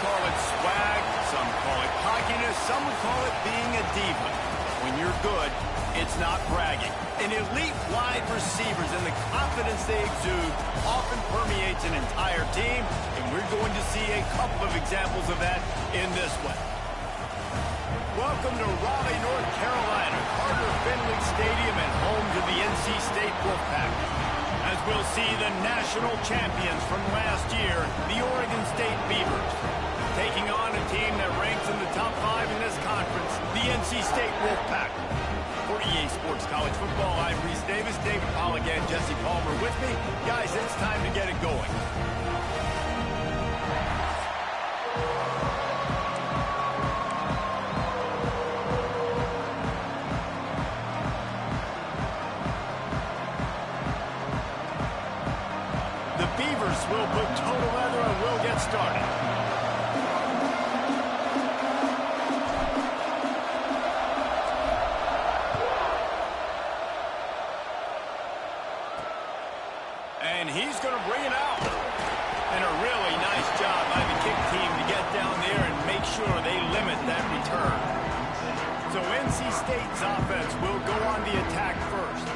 call it swag, some call it cockiness, some would call it being a diva. When you're good, it's not bragging. An elite wide receivers and the confidence they exude often permeates an entire team, and we're going to see a couple of examples of that in this one. Welcome to Raleigh, North Carolina, Carter Finley Stadium and home to the NC State Wolfpack. As we'll see the national champions from last year, the Oregon State Beavers, taking on a team that ranks in the top 5 in this conference, the NC State Wolfpack. For EA Sports College Football, I'm Reese Davis, David Pollack and Jesse Palmer with me. Guys, it's time to get it going. The Beavers will put total leather and we'll get started. And he's going to bring it out. And a really nice job by the kick team to get down there and make sure they limit that return. So NC State's offense will go on the attack first.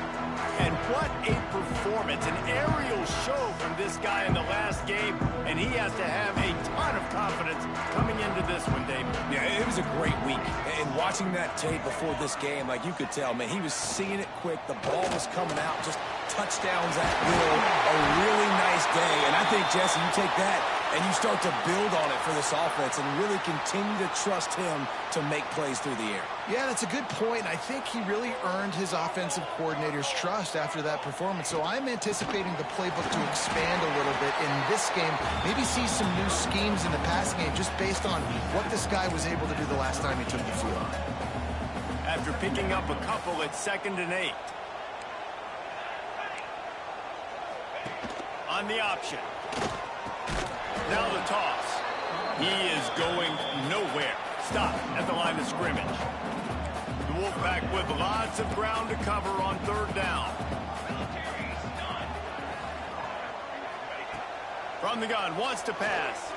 And what a performance, an aerial show from this guy in the last game, and he has to have a ton of confidence coming into this one, Dave. Yeah, it was a great week. And watching that tape before this game, like you could tell, man, he was seeing it quick. The ball was coming out, just touchdowns at will. A really nice day. And I think, Jesse, you take that and you start to build on it for this offense and really continue to trust him to make plays through the air. Yeah, that's a good point. I think he really earned his offensive coordinator's trust after that performance. So I'm anticipating the playbook to expand a little bit in this game. Maybe see some new schemes in the passing game just based on what this guy was able to do the last time he took the field. After picking up a couple, it's 2nd and 8. On the option. Now the toss. He is going nowhere. Stop at the line of scrimmage. The Wolfpack with lots of ground to cover on 3rd down. From the gun, wants to pass.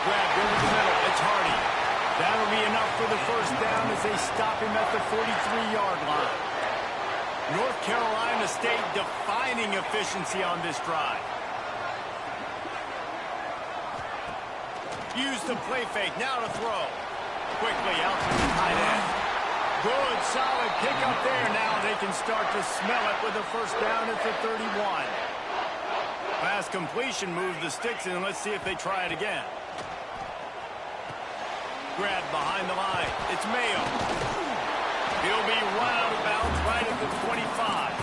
Grabbed over the middle. It's Hardy. That'll be enough for the 1st down as they stop him at the 43-yard line. North Carolina State defining efficiency on this drive. Use the play fake, now to throw. Quickly out to the tight end. Good, solid pickup there. Now they can start to smell it with a 1st down at the 31. Pass completion moves the sticks in. Let's see if they try it again. Grab behind the line. It's Mayo. He'll be run out of bounds right at the 25.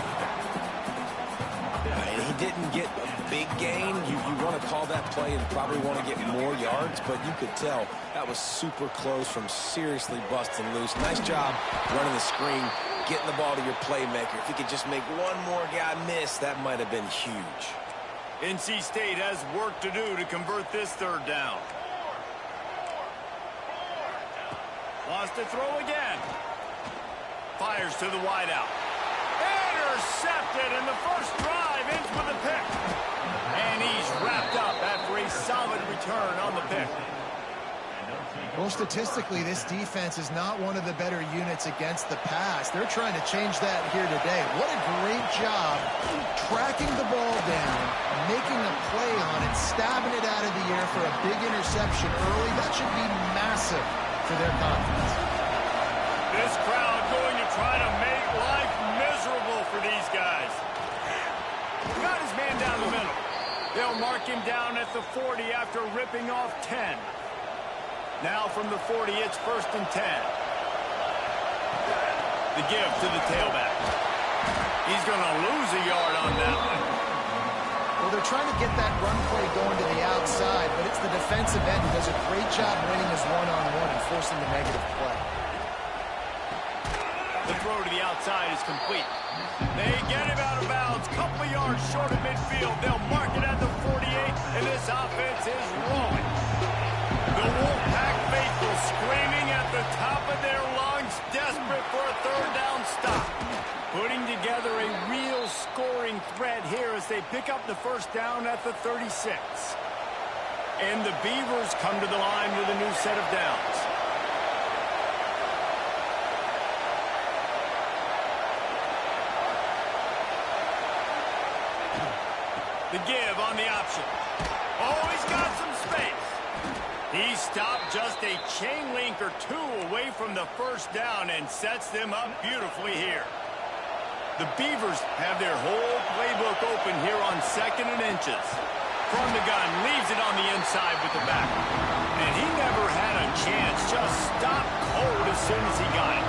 He didn't get a big gain. You want to call that play and probably want to get more yards, but you could tell that was super close from seriously busting loose. Nice job running the screen, getting the ball to your playmaker. If he could just make one more guy miss, that might have been huge. NC State has work to do to convert this 3rd down. Wants to throw again. Fires to the wideout. Intercepted in the 1st drive, ends with a pick. And he's wrapped up after a solid return on the pick. Well, statistically, this defense is not one of the better units against the pass. They're trying to change that here today. What a great job tracking the ball down, making a play on it, stabbing it out of the air for a big interception early. That should be massive for their confidence. This crowd going to try to make life miserable for these guys. Got his man down the middle. They'll mark him down at the 40 after ripping off 10. Now from the 40, it's 1st and 10. The give to the tailback. He's going to lose a yard on that one. Well, they're trying to get that run play going to the outside, but it's the defensive end who does a great job winning his one-on-one and forcing the negative play. The throw to the outside is complete. They get him out of bounds. Couple yards short of midfield. They'll mark it at the 48, and this offense is rolling. The Wolfpack faithful screaming at the top of their lungs, desperate for a 3rd down stop. Putting together a real scoring threat here as they pick up the 1st down at the 36. And the Beavers come to the line with a new set of downs. The give on the option. Oh, he's got some space. He stopped just a chain link or two away from the first down and sets them up beautifully here. The Beavers have their whole playbook open here on 2nd and inches. From the gun, leaves it on the inside with the back. And he never had a chance, just stopped cold as soon as he got it.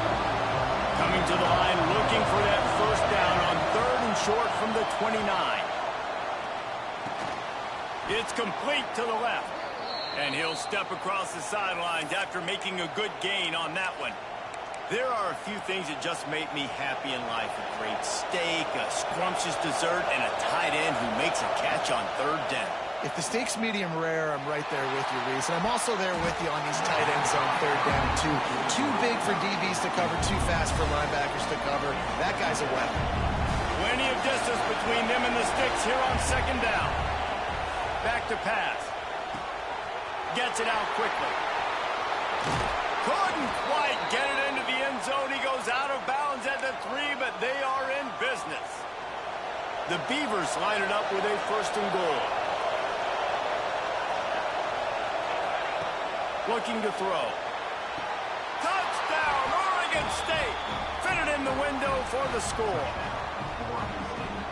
Coming to the line, looking for that first down on 3rd and short from the 29. It's complete to the left. And he'll step across the sidelines after making a good gain on that one. There are a few things that just make me happy in life. A great steak, a scrumptious dessert, and a tight end who makes a catch on 3rd down. If the steak's medium rare, I'm right there with you, Reese. And I'm also there with you on these tight ends on 3rd down, too. Too big for DBs to cover, too fast for linebackers to cover. That guy's a weapon. Plenty of distance between them and the sticks here on 2nd down. Back to pass. Gets it out quickly. Couldn't quite get it into the end zone. He goes out of bounds at the 3, but they are in business. The Beavers line it up with a 1st and goal. Looking to throw. Touchdown, Oregon State. Fitted in the window for the score.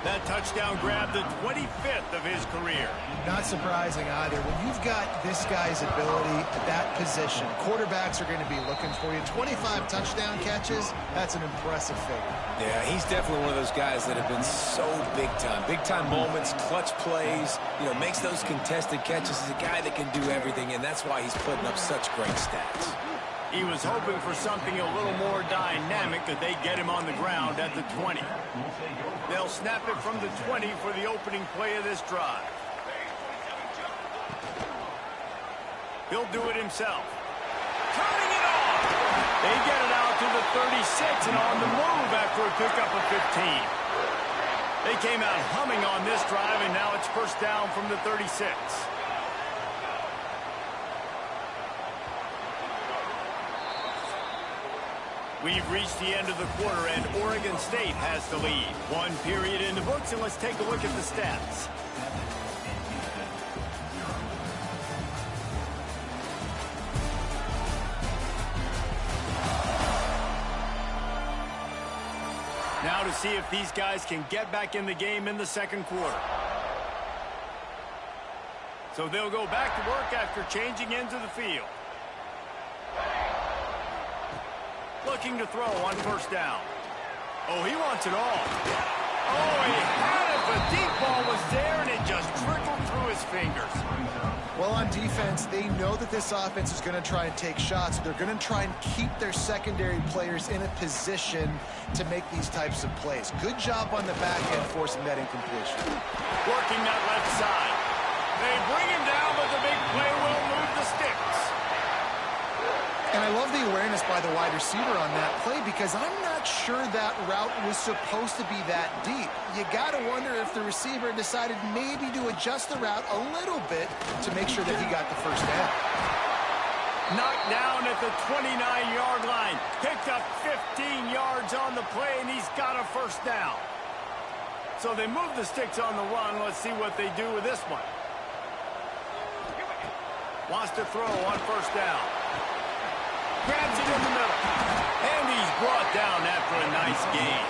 That touchdown grabbed the 25th of his career. Not surprising either. When you've got this guy's ability at that position, quarterbacks are going to be looking for you. 25 touchdown catches, that's an impressive figure. Yeah, he's definitely one of those guys that have been so big time. Big time moments, clutch plays, makes those contested catches. He's a guy that can do everything, and that's why he's putting up such great stats. He was hoping for something a little more dynamic that they get him on the ground at the 20. They'll snap it from the 20 for the opening play of this drive. He'll do it himself. Turning it on. They get it out to the 36 and on the move after a pickup of 15. They came out humming on this drive, and now it's 1st down from the 36. We've reached the end of the quarter, and Oregon State has the lead. 1 period in the books, and let's take a look at the stats. Now to see if these guys can get back in the game in the 2nd quarter. So they'll go back to work after changing into the field. Looking to throw on 1st down. Oh, he wants it all. Oh, he had it. The deep ball was there, and it just trickled through his fingers. Well, on defense, they know that this offense is going to try and take shots. They're going to try and keep their secondary players in a position to make these types of plays. Good job on the back end forcing that incompletion. Working that left side. They bring him down, but the big play will move the sticks. And I love the awareness by the wide receiver on that play because I'm not sure that route was supposed to be that deep. You got to wonder if the receiver decided maybe to adjust the route a little bit to make sure that he got the 1st down. Knocked down at the 29-yard line. Picked up 15 yards on the play, and he's got a 1st down. So they move the sticks on the run. Let's see what they do with this one. Wants to throw on 1st down. Grabs it in the middle. And he's brought down after a nice gain.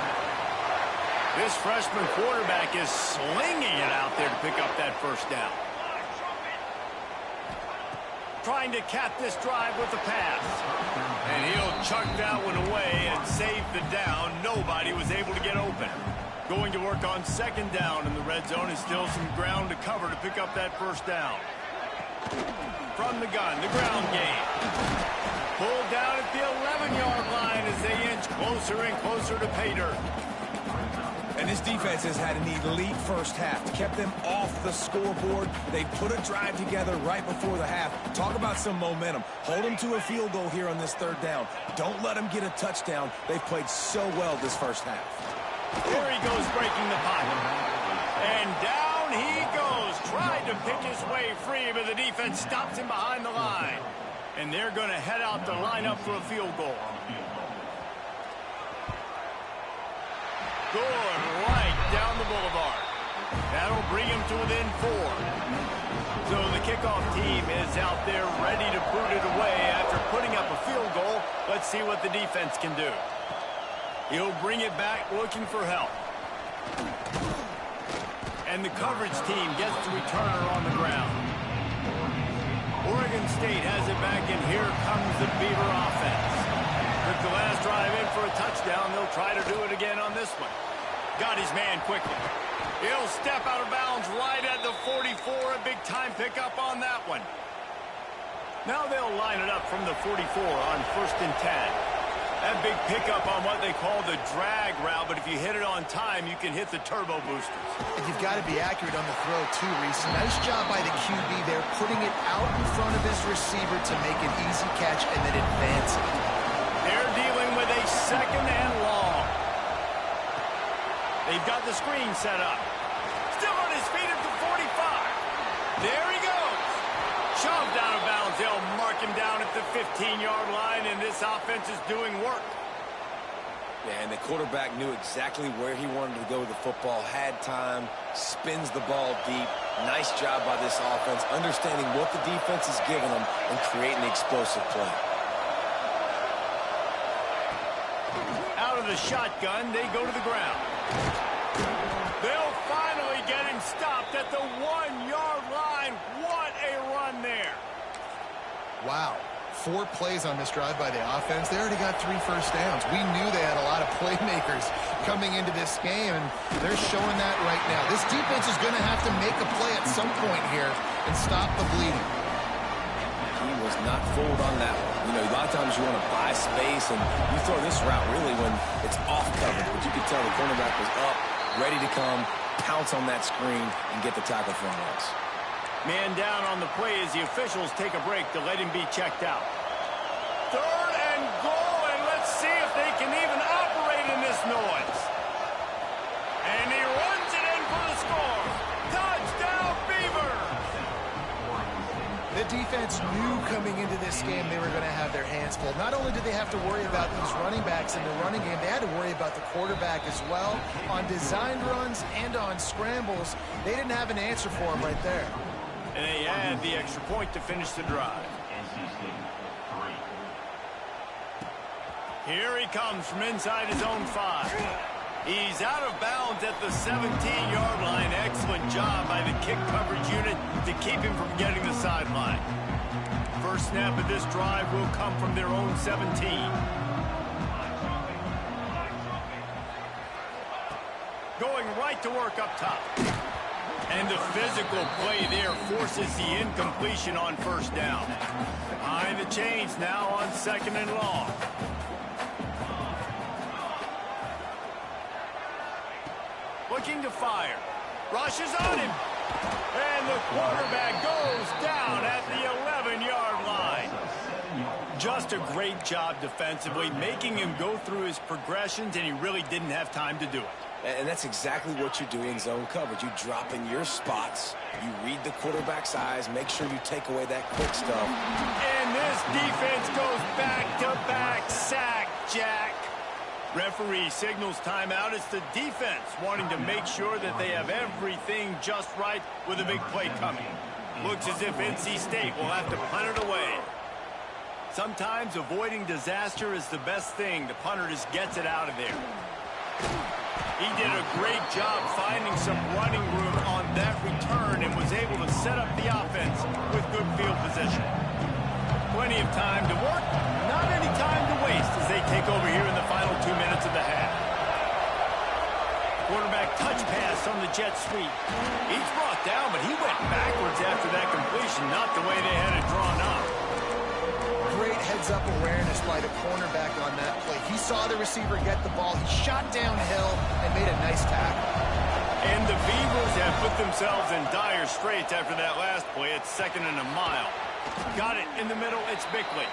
This freshman quarterback is slinging it out there to pick up that 1st down. Trying to cap this drive with the pass. And he'll chuck that one away and save the down. Nobody was able to get open. Going to work on 2nd down in the red zone, and still some ground to cover to pick up that 1st down. From the gun, the ground game. Pulled down at the 11-yard line as they inch closer and closer to pay dirt. And this defense has had an elite 1st half. Kept them off the scoreboard. They put a drive together right before the half. Talk about some momentum. Hold them to a field goal here on this 3rd down. Don't let them get a touchdown. They've played so well this 1st half. Here he goes breaking the pocket. And down down he goes. Tried to pick his way free, but the defense stops him behind the line. And they're going to head out to line up for a field goal. Good right down the boulevard. That'll bring him to within 4. So the kickoff team is out there ready to boot it away after putting up a field goal. Let's see what the defense can do. He'll bring it back looking for help. And the coverage team gets the returner on the ground. Oregon State has it back, and here comes the Beaver offense. With the last drive in for a touchdown, they'll try to do it again on this one. Got his man quickly. He'll step out of bounds right at the 44. A big-time pickup on that one. Now they'll line it up from the 44 on 1st and 10. That big pickup on what they call the drag route, but if you hit it on time, you can hit the turbo boosters. And you've got to be accurate on the throw, too, Reese. Nice job by the QB there, putting it out in front of his receiver to make an easy catch and then advance it. They're dealing with a 2nd and long. They've got the screen set up. Still on his feet at the 45. There he goes. Shoved out of bounds. They'll mark him down at the 15-yard line, and this offense is doing work. Yeah, and the quarterback knew exactly where he wanted to go with the football, had time, spins the ball deep. Nice job by this offense, understanding what the defense is giving them and creating the explosive play. Out of the shotgun, they go to the ground. They'll finally get him stopped at the 1-yard line. What a run there. Wow. 4 plays on this drive by the offense. They already got 3 first downs. We knew they had a lot of playmakers coming into this game, and they're showing that right now. This defense is going to have to make a play at some point here and stop the bleeding. He was not fooled on that one. You know, a lot of times you want to buy space, and you throw this route really when it's off coverage. But you could tell the cornerback was up, ready to come, pounce on that screen, and get the tackle for once. Man down on the play as the officials take a break to let him be checked out. 3rd and goal, and let's see if they can even operate in this noise. And he runs it in for the score. Touchdown, Beavers! The defense knew coming into this game they were going to have their hands full. Not only did they have to worry about these running backs in the running game, they had to worry about the quarterback as well. On designed runs and on scrambles, they didn't have an answer for him right there. And they add the extra point to finish the drive. Here he comes from inside his own 5. He's out of bounds at the 17-yard line. Excellent job by the kick coverage unit to keep him from getting the sideline. First snap of this drive will come from their own 17. Going right to work up top. And the physical play there forces the incompletion on 1st down. Behind the chains now on 2nd and long. Looking to fire. Rushes on him. And the quarterback goes down at the 11-yard line. Just a great job defensively, making him go through his progressions, and he really didn't have time to do it. And that's exactly what you do in zone coverage. You drop in your spots, you read the quarterback's eyes, make sure you take away that quick stuff. And this defense goes back-to-back sack, Jack. Referee signals timeout. It's the defense wanting to make sure that they have everything just right with a big play coming. Looks as if NC State will have to punt it away. Sometimes avoiding disaster is the best thing. The punter just gets it out of there. He did a great job finding some running room on that return and was able to set up the offense with good field position. Plenty of time to work, not any time to waste as they take over here in the final 2 minutes of the half. Quarterback touch pass on the jet sweep. He's brought down, but he went backwards after that completion, not the way they had it drawn up. Great heads-up awareness by the cornerback on that play. He saw the receiver get the ball. He shot downhill and made a nice tackle. And the Beavers have put themselves in dire straits after that last play. It's 2nd and a mile. Got it in the middle. It's Bickley.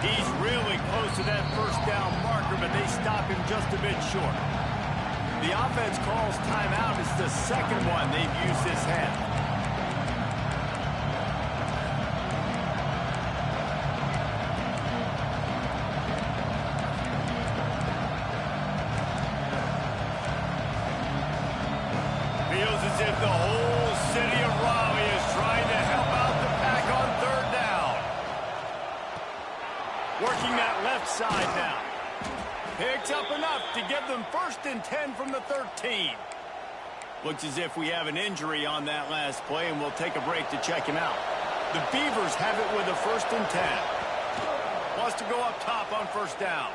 He's really close to that 1st down marker, but they stop him just a bit short. The offense calls timeout. It's the second one they've used this half. Feels as if the whole city of Raleigh is trying to help out the Pack on third down. Working that left side now. Picks up enough to give them 1st and 10 from the 13. Looks as if we have an injury on that last play, and we'll take a break to check him out. The Beavers have it with a 1st and 10. Wants to go up top on 1st down.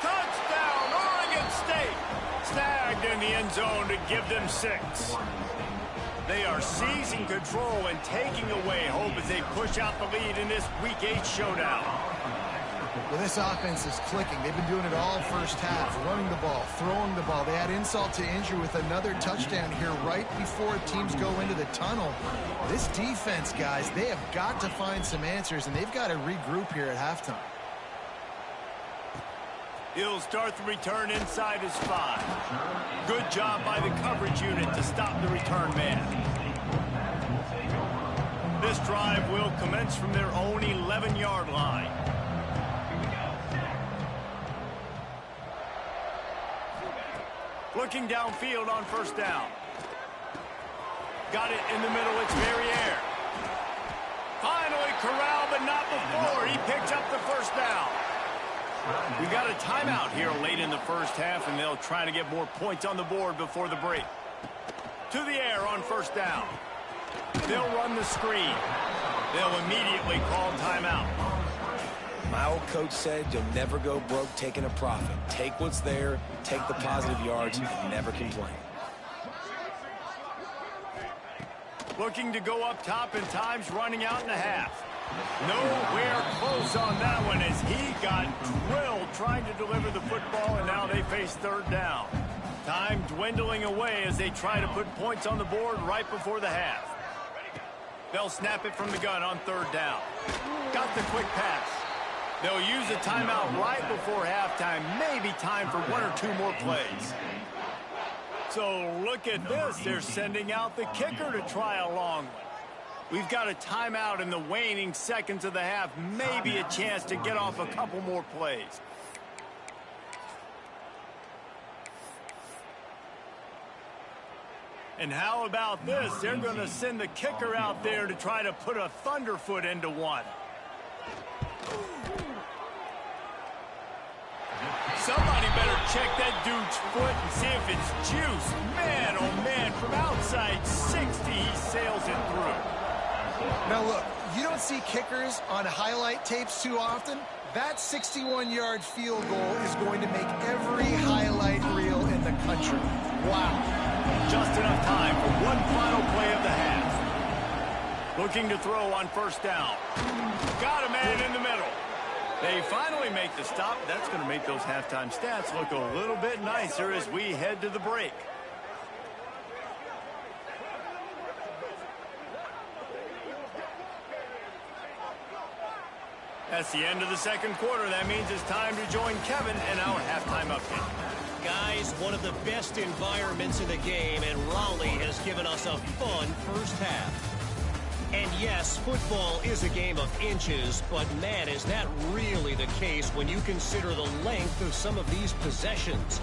Touchdown, Oregon State! Snagged in the end zone to give them 6. They are seizing control and taking away hope as they push out the lead in this Week 8 showdown. Well, this offense is clicking. They've been doing it all first half, running the ball, throwing the ball. They had insult to injury with another touchdown here right before teams go into the tunnel. This defense, guys, they have got to find some answers, and they've got to regroup here at halftime. He'll start the return inside his 5. Good job by the coverage unit to stop the return man. This drive will commence from their own 11-yard line. Looking downfield on 1st down. Got it in the middle, it's Verrier. Finally corralled, but not before. He picks up the 1st down. We got a timeout here late in the first half, and they'll try to get more points on the board before the break. To the air on 1st down. They'll run the screen. They'll immediately call timeout. My old coach said you'll never go broke taking a profit. Take what's there, take the positive yards, and never complain. Looking to go up top, and time's running out in a half. Nowhere close on that one as he got drilled trying to deliver the football, and now they face 3rd down. Time dwindling away as they try to put points on the board right before the half. They'll snap it from the gun on 3rd down. Got the quick pass. They'll use a timeout right before halftime. Maybe time for 1 or 2 more plays. So look at this. They're sending out the kicker to try a long one. We've got a timeout in the waning seconds of the half. Maybe a chance to get off a couple more plays. And how about this? They're going to send the kicker out there to try to put a thunderfoot into one. Somebody better check that dude's foot and see if it's juice. Man, oh man, from outside 60, he sails it through. Now look, you don't see kickers on highlight tapes too often. That 61-yard field goal is going to make every highlight reel in the country. Wow. Just enough time for one final play of the half. Looking to throw on 1st down. Got a man in the middle. They finally make the stop. That's going to make those halftime stats look a little bit nicer as we head to the break. That's the end of the second quarter. That means it's time to join Kevin in our halftime update. Guys, one of the best environments in the game, and Raleigh has given us a fun first half. And yes, football is a game of inches, but man, is that really the case when you consider the length of some of these possessions.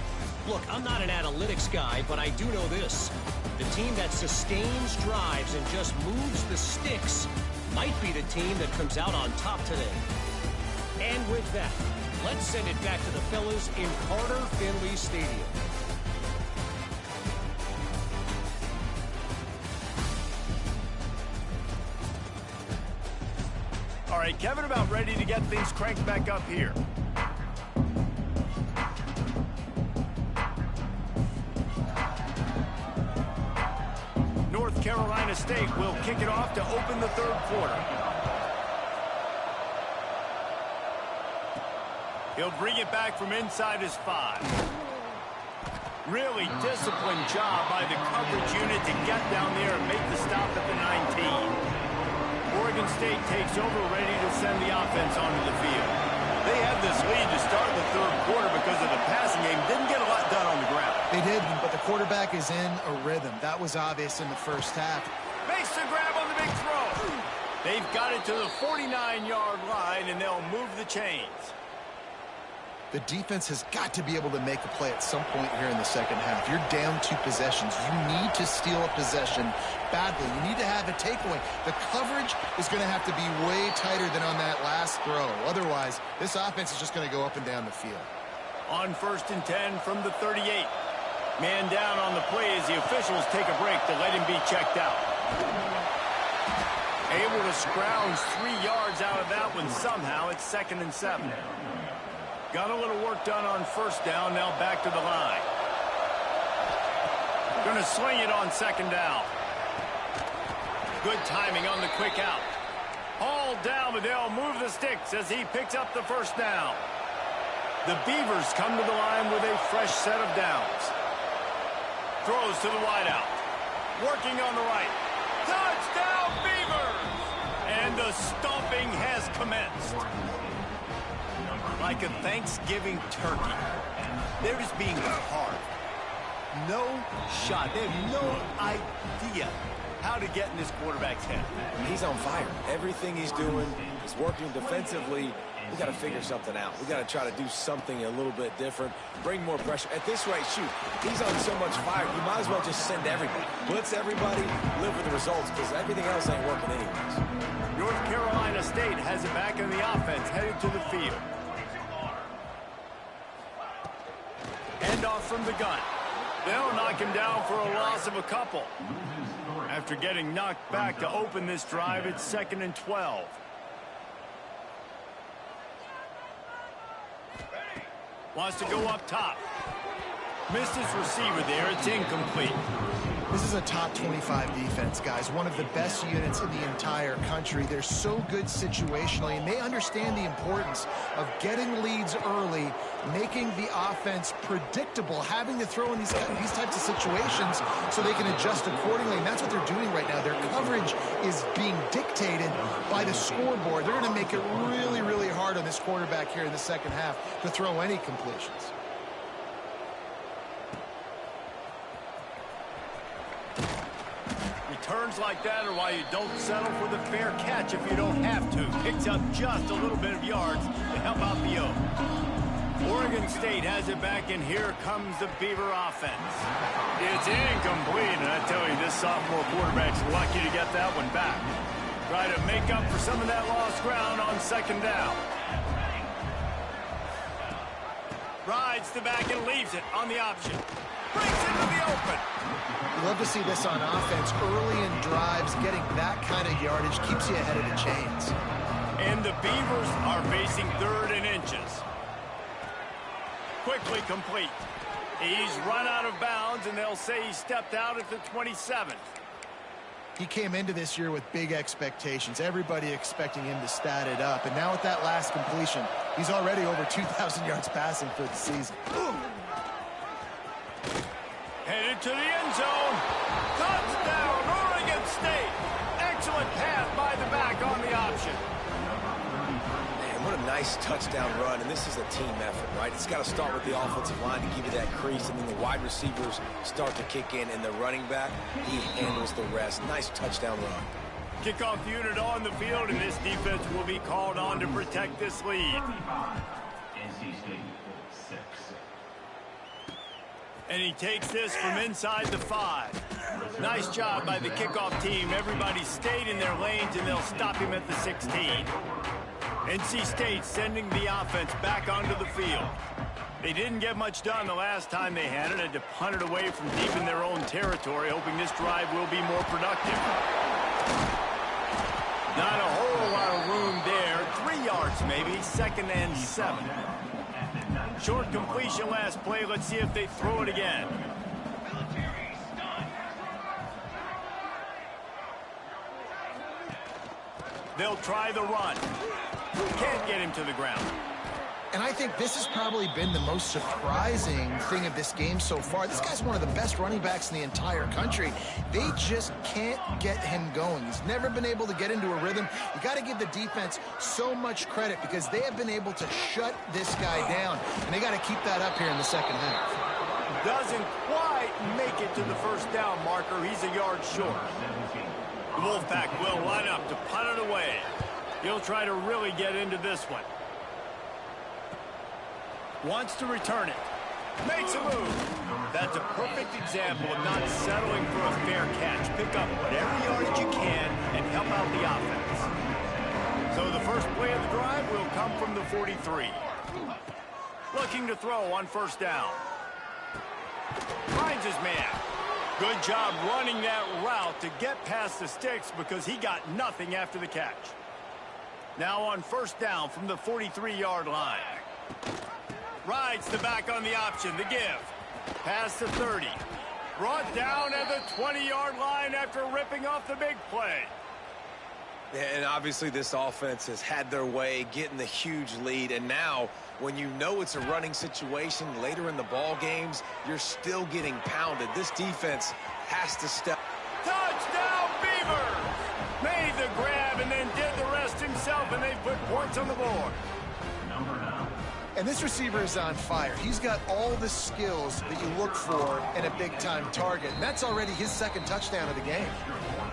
Look, I'm not an analytics guy, but I do know this. The team that sustains drives and just moves the sticks might be the team that comes out on top today. And with that, let's send it back to the fellas in Carter Finley Stadium. All right, Kevin, about ready to get things cranked back up here. North Carolina State will kick it off to open the third quarter. He'll bring it back from inside his 5. Really disciplined job by the coverage unit to get down there and make the stop at the 19. Oregon State takes over, ready to send the offense onto the field. They had this lead to start the third quarter because of the passing game. Didn't get a lot done on the quarterback is in a rhythm. That was obvious in the first half. Makes the grab on the big throw. They've got it to the 49-yard line, and they'll move the chains. The defense has got to be able to make a play at some point here in the second half. You're down 2 possessions. You need to steal a possession badly. You need to have a takeaway. The coverage is going to have to be way tighter than on that last throw. Otherwise, this offense is just going to go up and down the field. On 1st and 10 from the 38. Man down on the play as the officials take a break to let him be checked out. Able to scrounge 3 yards out of that one somehow. It's 2nd and 7. Got a little work done on 1st down. Now back to the line. Going to sling it on 2nd down. Good timing on the quick out. Hauled down, but they'll move the sticks as he picks up the 1st down. The Beavers come to the line with a fresh set of downs. Throws to the wideout. Working on the right. Touchdown, Beavers! And the stomping has commenced. Like a Thanksgiving turkey. They're just being hard. No shot. They have no idea how to get in this quarterback's head. He's on fire. Everything he's doing is working defensively. We got to figure something out. We got to try to do something a little bit different. Bring more pressure. At this rate, shoot, he's on so much fire, you might as well just send everybody. Blitz everybody, live with the results, because everything else ain't working anyways. North Carolina State has it back in the offense, headed to the field. End off from the gun. They'll knock him down for a loss of a couple. After getting knocked back to open this drive, it's 2nd and 12. Wants to go up top. Missed his receiver there. It's incomplete. This is a top 25 defense, guys. One of the best units in the entire country. They're so good situationally, and they understand the importance of getting leads early, making the offense predictable, having to throw in these types of situations so they can adjust accordingly. And that's what they're doing right now. Their coverage is being dictated by the scoreboard. They're going to make it really, really hard on this quarterback here in the second half to throw any completions. Returns like that are why you don't settle for the fair catch if you don't have to. Picks up just a little bit of yards to help out the O. Oregon State has it back, and here comes the Beaver offense. It's incomplete, and I tell you, this sophomore quarterback's lucky to get that one back. Try to make up for some of that lost ground on 2nd down. Rides the back and leaves it on the option. Breaks into the open. You love to see this on offense. Early in drives, getting that kind of yardage keeps you ahead of the chains. And the Beavers are facing 3rd and inches. Quickly complete. He's run out of bounds, and they'll say he stepped out at the 27th. He came into this year with big expectations. Everybody expecting him to stat it up. And now with that last completion, he's already over 2,000 yards passing for the season. Headed to the end zone. Touchdown, Oregon State. Excellent pass by the back on the option. Man, what a nice touchdown run, and this is a team effort, right? It's got to start with the offensive line to give you that crease, and then the wide receivers start to kick in, and the running back, he handles the rest. Nice touchdown run. Kickoff unit on the field, and this defense will be called on to protect this lead. And he takes this from inside the 5. Nice job by the kickoff team. Everybody stayed in their lanes, and they'll stop him at the 16. NC State sending the offense back onto the field. They didn't get much done the last time they had it. Had to punt it away from deep in their own territory, hoping this drive will be more productive. Not a whole lot of room there. 3 yards maybe. 2nd and 7. Short completion last play. Let's see if they throw it again. They'll try the run. Can't get him to the ground. And I think this has probably been the most surprising thing of this game so far. This guy's one of the best running backs in the entire country. They just can't get him going. He's never been able to get into a rhythm. You got to give the defense so much credit because they have been able to shut this guy down. And they got to keep that up here in the second half. doesn't quite make it to the first down marker. He's a yard short. The Wolfpack will line up to punt it away. He'll try to really get into this one. Wants to return it. Makes a move. That's a perfect example of not settling for a fair catch. Pick up whatever yardage you can and help out the offense. So the first play of the drive will come from the 43. Looking to throw on first down. Finds his man. Good job running that route to get past the sticks because he got nothing after the catch. Now on first down from the 43-yard line. Rides the back on the option, the give. Past the 30. Brought down at the 20-yard line after ripping off the big play. And obviously this offense has had their way, getting the huge lead. And now, when you know it's a running situation later in the ball games, you're still getting pounded. This defense has to step. Touchdown, Beavers! Made the grab and then did the rest himself, and they put points on the board. And this receiver is on fire. He's got all the skills that you look for in a big-time target. And that's already his second touchdown of the game.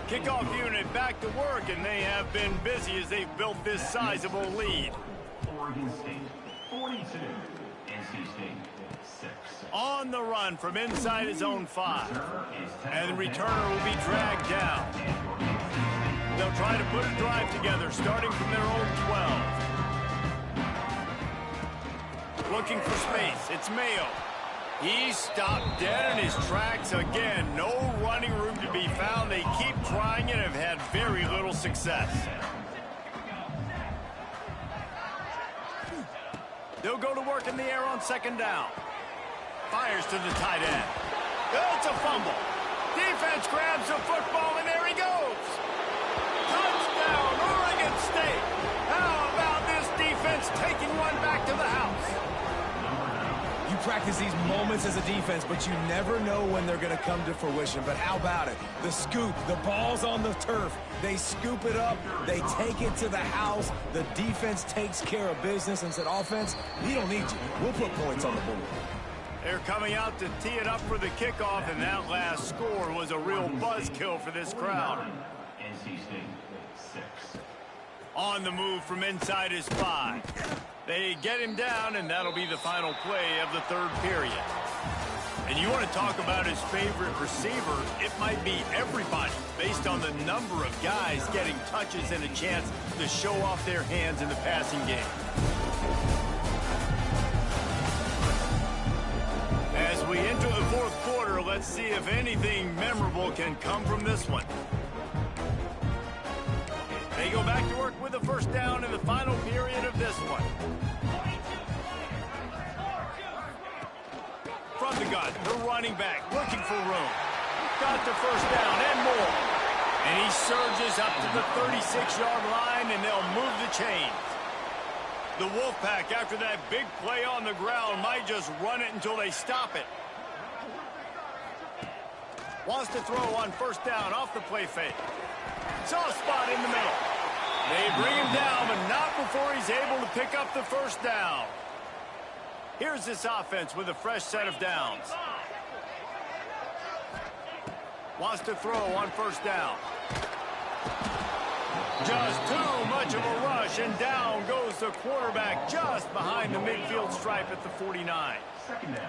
Kickoff unit back to work, and they have been busy as they've built this sizable lead. Oregon State, 42. NC State, 6. On the run from inside his own 5. And the returner will be dragged down. They'll try to put a drive together, starting from their own 12. Looking for space. It's Mayo. He stopped dead in his tracks again. No running room to be found. They keep trying and have had very little success. They'll go to work in the air on second down. Fires to the tight end. It's a fumble. Defense grabs the football, and there he goes. Touchdown, Oregon State. How about this defense taking one back to the house? You practice these moments as a defense, but you never know when they're going to come to fruition. But how about it? The scoop, the ball's on the turf. They scoop it up. They take it to the house. The defense takes care of business and said, offense, we don't need you. We'll put points on the board. They're coming out to tee it up for the kickoff, and that last score was a real buzzkill for this crowd. NC State, 6. On the move from inside his 5. They get him down, and that'll be the final play of the third period. And you want to talk about his favorite receiver, it might be everybody, based on the number of guys getting touches and a chance to show off their hands in the passing game. As we enter the fourth quarter, let's see if anything memorable can come from this one. They go back to work with a first down in the final period of this one. From the gun, the running back looking for room. Got the first down and more. And he surges up to the 36-yard line, and they'll move the chains. The Wolfpack, after that big play on the ground, might just run it until they stop it. Wants to throw on first down off the play fake. Soft spot in the middle. They bring him down, but not before he's able to pick up the first down. Here's this offense with a fresh set of downs. Wants to throw on first down. Just too much of a rush, and down goes the quarterback just behind the midfield stripe at the 49.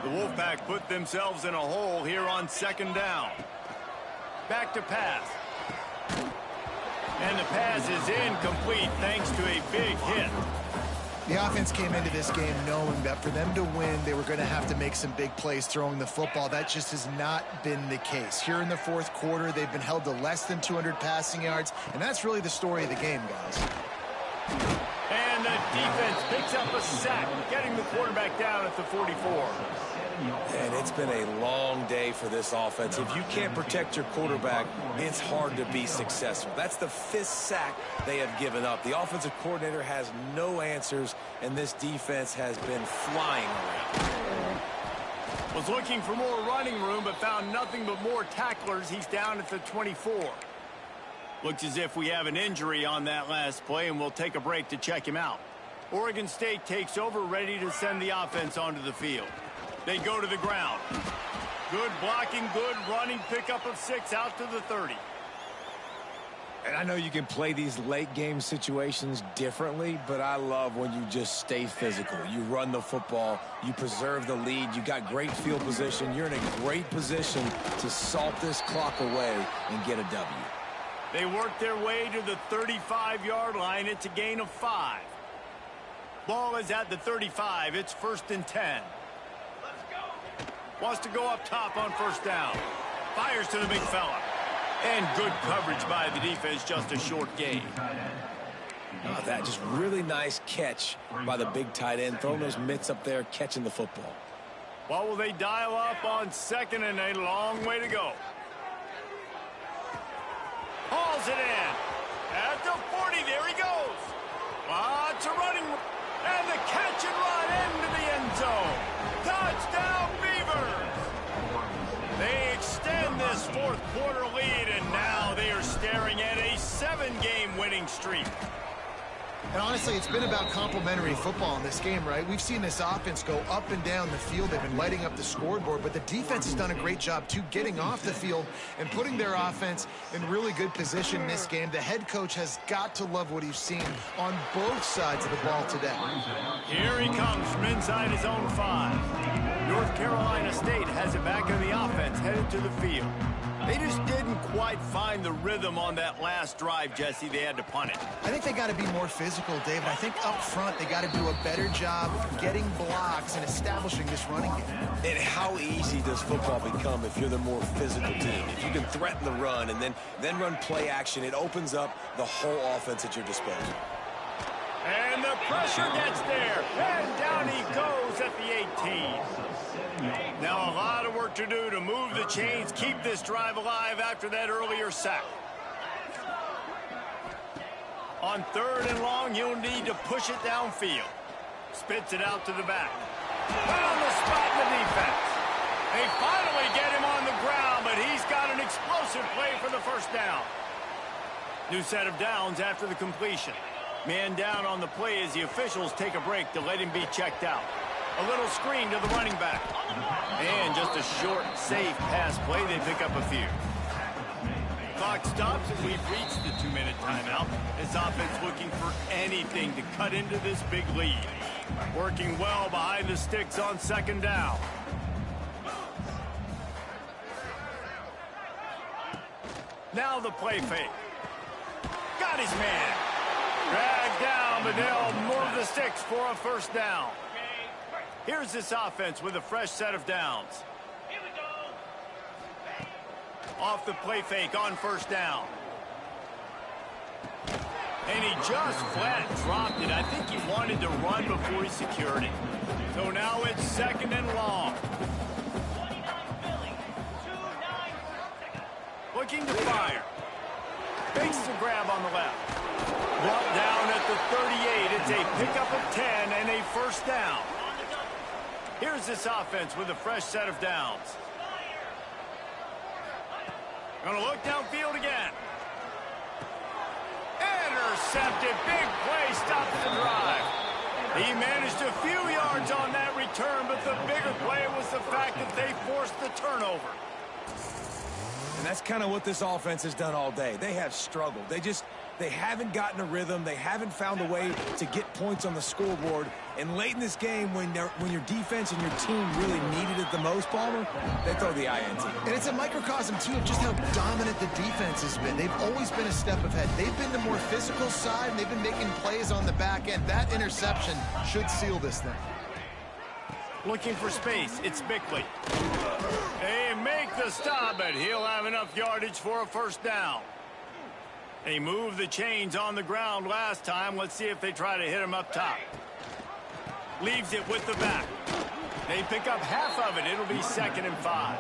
The Wolfpack put themselves in a hole here on second down. Back to pass. And the pass is incomplete thanks to a big hit. The offense came into this game knowing that for them to win, they were going to have to make some big plays throwing the football. That just has not been the case. Here in the fourth quarter, they've been held to less than 200 passing yards, and that's really the story of the game, guys. And the defense picks up a sack, getting the quarterback down at the 44. And it's been a long day for this offense. If you can't protect your quarterback, it's hard to be successful. That's the 5th sack they have given up. The offensive coordinator has no answers, and this defense has been flying around. Was looking for more running room, but found nothing but more tacklers. He's down at the 24. Looks as if we have an injury on that last play, and we'll take a break to check him out. Oregon State takes over, ready to send the offense onto the field. They go to the ground. Good blocking, good running, pickup of 6 out to the 30. And I know you can play these late game situations differently, but I love when you just stay physical. You run the football, you preserve the lead, you got great field position, you're in a great position to salt this clock away and get a W. They work their way to the 35-yard line. It's a gain of 5. Ball is at the 35. It's 1st and 10. Wants to go up top on 1st down. Fires to the big fella. And good coverage by the defense, just a short gain. Oh, that just really nice catch by the big tight end, throwing those mitts up there, catching the football. What will they dial up on 2nd and a long way to go? Hauls it in. At the 40, there he goes. Lots of running. And the catch and run into the end zone. Touchdown, Beavers. They extend this 4th quarter lead, and now they are staring at a 7-game winning streak. And honestly, it's been about complementary football in this game, right? We've seen this offense go up and down the field. They've been lighting up the scoreboard, but the defense has done a great job, too, getting off the field and putting their offense in really good position in this game. The head coach has got to love what he's seen on both sides of the ball today. Here he comes from inside his own 5. North Carolina State has it back in the offense, headed to the field. They just didn't quite find the rhythm on that last drive, Jesse. They had to punt it. I think they got to be more physical, David. I think up front they got to do a better job getting blocks and establishing this running game. And how easy does football become if you're the more physical team? If you can threaten the run and then run play action, it opens up the whole offense at your disposal. And the pressure gets there. And down he goes at the 18. Now a lot of work to do to move the chains, keep this drive alive after that earlier sack. On 3rd and long, you'll need to push it downfield. Spits it out to the back. Right on the spot in the defense. They finally get him on the ground, but he's got an explosive play for the 1st down. New set of downs after the completion. Man down on the play as the officials take a break to let him be checked out. A little screen to the running back. And just a short, safe pass play. They pick up a few. Clock stops and we've reached the 2-minute timeout. This offense looking for anything to cut into this big lead. Working well behind the sticks on 2nd down. Now the play fake. Got his man. Dragged down, but they'll move the sticks for a 1st down. Here's this offense with a fresh set of downs. Off the play fake on 1st down. And he just flat dropped it. I think he wanted to run before he secured it. So now it's 2nd and long. Looking to fire. Fakes the grab on the left. Brought down at the 38. It's a pickup of 10 and a 1st down. Here's this offense with a fresh set of downs. Gonna look downfield again. Intercepted. Big play stops the drive. He managed a few yards on that return, but the bigger play was the fact that they forced the turnover. And that's kind of what this offense has done all day. They have struggled. They haven't gotten a rhythm. They haven't found a way to get points on the scoreboard. And late in this game, when your defense and your team really needed it the most, Palmer, they throw the INT. And it's a microcosm, too, of just how dominant the defense has been. They've always been a step ahead. They've been the more physical side, and they've been making plays on the back end. That interception should seal this thing. Looking for space. It's Bickley. They make the stop, but he'll have enough yardage for a 1st down. They moved the chains on the ground last time. Let's see if they try to hit him up top. Leaves it with the back. They pick up half of it. It'll be 2nd and 5.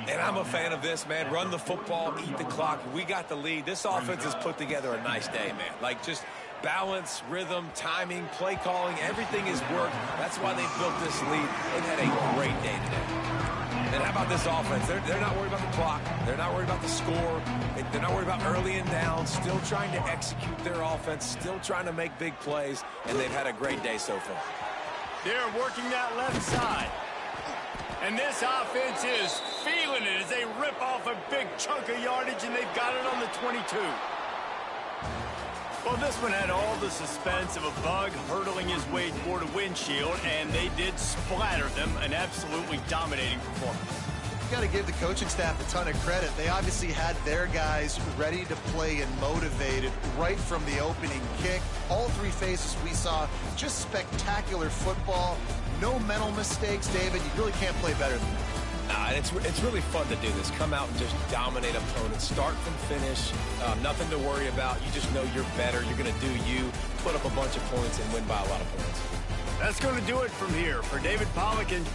And I'm a fan of this, man. Run the football, eat the clock. We got the lead. This offense has put together a nice day, man. Like, just balance, rhythm, timing, play calling, everything has worked. That's why they built this lead. They've had a great day today. And how about this offense? They're not worried about the clock. They're not worried about the score. They're not worried about early and down. Still trying to execute their offense. Still trying to make big plays. And they've had a great day so far. They're working that left side. And this offense is feeling it as they rip off a big chunk of yardage, and they've got it on the 22. Well, this one had all the suspense of a bug hurtling his way toward a windshield, and they did splatter them. An absolutely dominating performance. Got to give the coaching staff a ton of credit. They obviously had their guys ready to play and motivated right from the opening kick. All three phases we saw, just spectacular football. No mental mistakes, David. You really can't play better than that. And it's really fun to do this. Come out and just dominate opponents. Start from finish. Nothing to worry about. You just know you're better. You're going to do you. Put up a bunch of points and win by a lot of points. That's going to do it from here. For David Pollock and